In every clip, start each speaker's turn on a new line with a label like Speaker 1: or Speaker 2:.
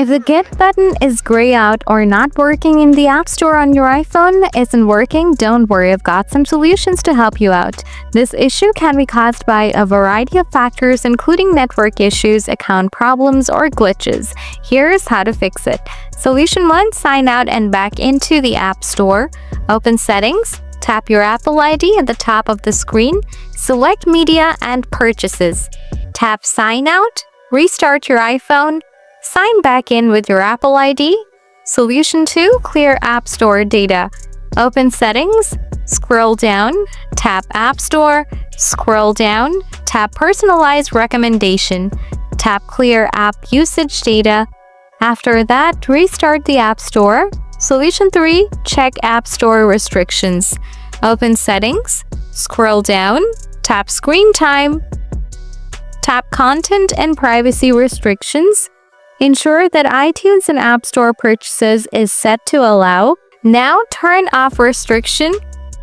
Speaker 1: If the Get button is gray out or not working in the App Store on your iPhone isn't working, don't worry, I've got some solutions to help you out. This issue can be caused by a variety of factors including network issues, account problems, or glitches. Here's how to fix it. Solution 1. Sign out and back into the App Store. Open Settings. Tap your Apple ID at the top of the screen. Select Media and Purchases. Tap Sign Out. Restart your iPhone. Sign back in with your Apple ID. Solution 2. Clear App Store data. Open Settings. Scroll down. Tap App Store. Scroll down. Tap Personalized Recommendation. Tap Clear App Usage Data. After that, restart the App Store. Solution 3. Check App Store restrictions. Open Settings. Scroll down. Tap Screen Time. Tap Content and Privacy Restrictions. Ensure that iTunes and App Store purchases is set to allow. Now turn off restriction.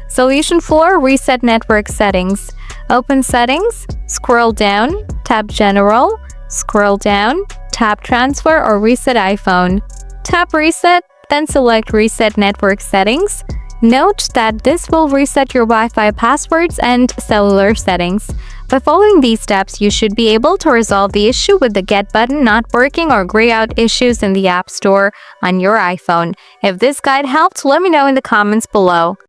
Speaker 1: Solution 4. Reset network settings. Open Settings. Scroll down. Tap General. Scroll down. Tap Transfer or Reset iPhone. Tap Reset, then select Reset Network Settings. Note that this will reset your Wi-Fi passwords and cellular settings. By following these steps, you should be able to resolve the issue with the Get button not working or gray out issues in the App Store on your iPhone. If this guide helped, let me know in the comments below.